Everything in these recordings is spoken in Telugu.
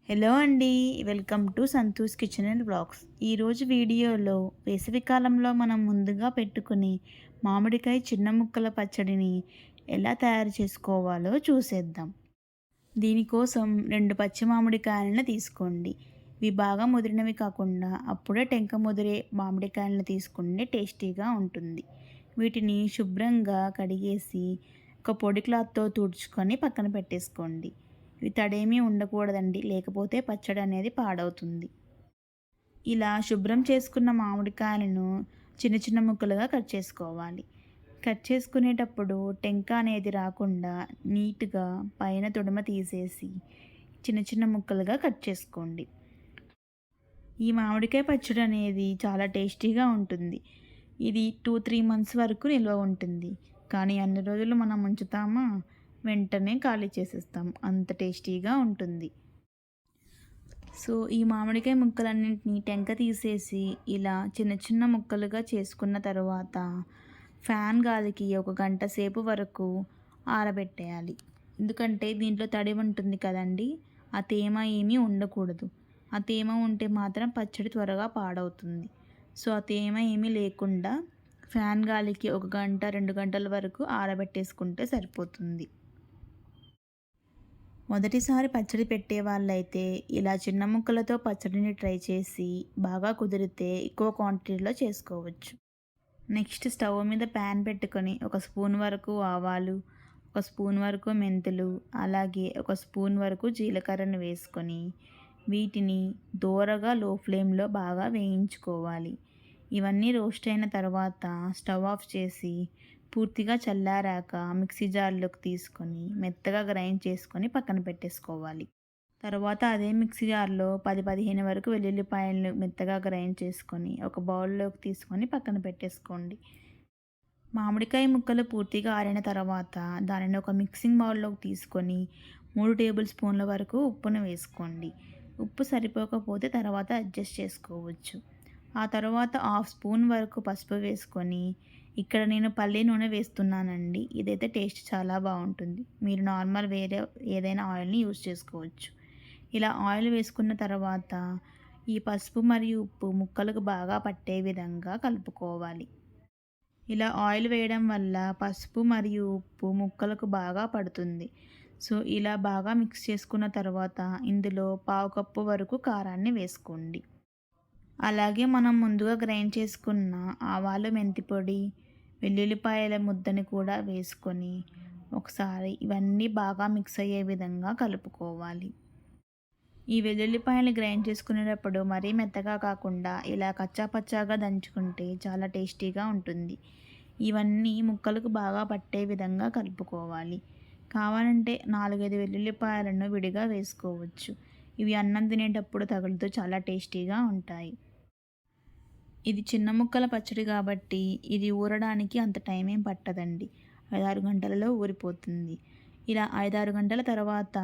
హలో అండి. Welcome to Santhu's kitchen and vlogs. ఈరోజు వీడియోలో వేసవికాలంలో మనం ముందుగా పెట్టుకుని మామిడికాయ చిన్న ముక్కల పచ్చడిని ఎలా తయారు చేసుకోవాలో చూసేద్దాం. దీనికోసం 2 పచ్చి మామిడికాయలను తీసుకోండి. ఇవి బాగా ముదిరినవి కాకుండా అప్పుడే టెంక ముదిరే మామిడికాయలను తీసుకుంటే టేస్టీగా ఉంటుంది. వీటిని శుభ్రంగా కడిగేసి ఒక పొడి క్లాత్తో తుడుచుకొని పక్కన పెట్టేసుకోండి. ఇవి తడేమీ ఉండకూడదండి, లేకపోతే పచ్చడి అనేది పాడవుతుంది. ఇలా శుభ్రం చేసుకున్న మామిడికాయలను చిన్న చిన్న ముక్కలుగా కట్ చేసుకోవాలి. కట్ చేసుకునేటప్పుడు టెంక అనేది రాకుండా నీట్గా పైన తొడిమ తీసేసి చిన్న చిన్న ముక్కలుగా కట్ చేసుకోండి. ఈ మామిడికాయ పచ్చడి అనేది చాలా టేస్టీగా ఉంటుంది. ఇది 2-3 మంత్స్ వరకు నిల్వ ఉంటుంది. కానీ అన్ని రోజులు మనం ఉంచుతామా, వెంటనే ఖాళీ చేసేస్తాం. అంత టేస్టీగా ఉంటుంది. సో ఈ మామిడికాయ ముక్కలన్నింటినీ టెంక తీసేసి ఇలా చిన్న చిన్న ముక్కలుగా చేసుకున్న తర్వాత ఫ్యాన్ గాలికి 1 గంట సేపు వరకు ఆరబెట్టేయాలి. ఎందుకంటే దీంట్లో తడి ఉంటుంది కదండి, ఆ తేమ ఏమీ ఉండకూడదు. ఆ తేమ ఉంటే మాత్రం పచ్చడి త్వరగా పాడవుతుంది. సో ఆ తేమ ఏమీ లేకుండా ఫ్యాన్ గాలికి 1 గంట 2 గంటల వరకు ఆరబెట్టేసుకుంటే సరిపోతుంది. మొదటిసారి పచ్చడి పెట్టే వాళ్ళైతే ఇలా చిన్న ముక్కలతో పచ్చడిని ట్రై చేసి బాగా కుదిరితే ఎక్కువ క్వాంటిటీలో చేసుకోవచ్చు. నెక్స్ట్ స్టవ్ మీద ప్యాన్ పెట్టుకొని 1 స్పూన్ వరకు ఆవాలు, 1 స్పూన్ వరకు మెంతులు, అలాగే 1 స్పూన్ వరకు జీలకర్రను వేసుకొని వీటిని దోరగా లో ఫ్లేమ్లో బాగా వేయించుకోవాలి. ఇవన్నీ రోస్ట్ అయిన తర్వాత స్టవ్ ఆఫ్ చేసి పూర్తిగా చల్లారాక మిక్సీ జార్లోకి తీసుకొని మెత్తగా గ్రైండ్ చేసుకొని పక్కన పెట్టేసుకోవాలి. తర్వాత అదే మిక్సీ జార్లో 10-15 వరకు వెల్లుల్లిపాయలను మెత్తగా గ్రైండ్ చేసుకొని ఒక బౌల్లోకి తీసుకొని పక్కన పెట్టేసుకోండి. మామిడికాయ ముక్కలు పూర్తిగా ఆరిన తర్వాత దానిని ఒక మిక్సింగ్ బౌల్లోకి తీసుకొని 3 టేబుల్ స్పూన్ల వరకు ఉప్పును వేసుకోండి. ఉప్పు సరిపోకపోతే తర్వాత అడ్జస్ట్ చేసుకోవచ్చు. ఆ తర్వాత 1/2 స్పూన్ వరకు పసుపు వేసుకొని, ఇక్కడ నేను పల్లి నూనె వేస్తున్నానండి. ఇదైతే టేస్ట్ చాలా బాగుంటుంది. మీరు నార్మల్ వేరే ఏదైనా ఆయిల్ని యూజ్ చేసుకోవచ్చు. ఇలా ఆయిల్ వేసుకున్న తర్వాత ఈ పసుపు మరియు ఉప్పు ముక్కలకు బాగా పట్టే విధంగా కలుపుకోవాలి. ఇలా ఆయిల్ వేయడం వల్ల పసుపు మరియు ఉప్పు ముక్కలకు బాగా పడుతుంది. సో ఇలా బాగా మిక్స్ చేసుకున్న తర్వాత ఇందులో 1/2 కప్పు వరకు కారాన్ని వేసుకోండి. అలాగే మనం ముందుగా గ్రైండ్ చేసుకున్న ఆవాలు, మెంతి పొడి, వెల్లుల్లిపాయల ముద్దని కూడా వేసుకొని ఒకసారి ఇవన్నీ బాగా మిక్స్ అయ్యే విధంగా కలుపుకోవాలి. ఈ వెల్లుల్లిపాయలు గ్రైండ్ చేసుకునేటప్పుడు మరీ మెత్తగా కాకుండా ఇలా కచ్చాపచ్చాగా దంచుకుంటే చాలా టేస్టీగా ఉంటుంది. ఇవన్నీ ముక్కలకు బాగా పట్టే విధంగా కలుపుకోవాలి. కావాలంటే 4-5 వెల్లుల్లిపాయలను విడిగా వేసుకోవచ్చు. ఇవి అన్నం తినేటప్పుడు తగులుతూ చాలా టేస్టీగా ఉంటాయి. ఇది చిన్న ముక్కల పచ్చడి కాబట్టి ఇది ఊరడానికి అంత టైం ఏం పట్టదండి. 5-6 గంటలలో ఊరిపోతుంది. ఇలా 5-6 గంటల తర్వాత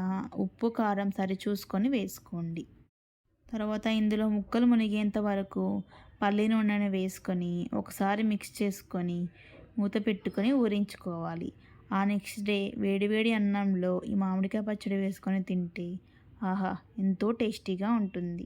ఉప్పు, కారం సరిచూసుకొని వేసుకోండి. తర్వాత ఇందులో ముక్కలు మునిగేంత వరకు పల్లి నూనెను వేసుకొని ఒకసారి మిక్స్ చేసుకొని మూత పెట్టుకొని ఊరించుకోవాలి. ఆ నెక్స్ట్ డే వేడివేడి అన్నంలో ఈ మామిడికాయ పచ్చడి వేసుకొని తింటే ఆహా! ఎంతో టేస్టీగా ఉంటుంది.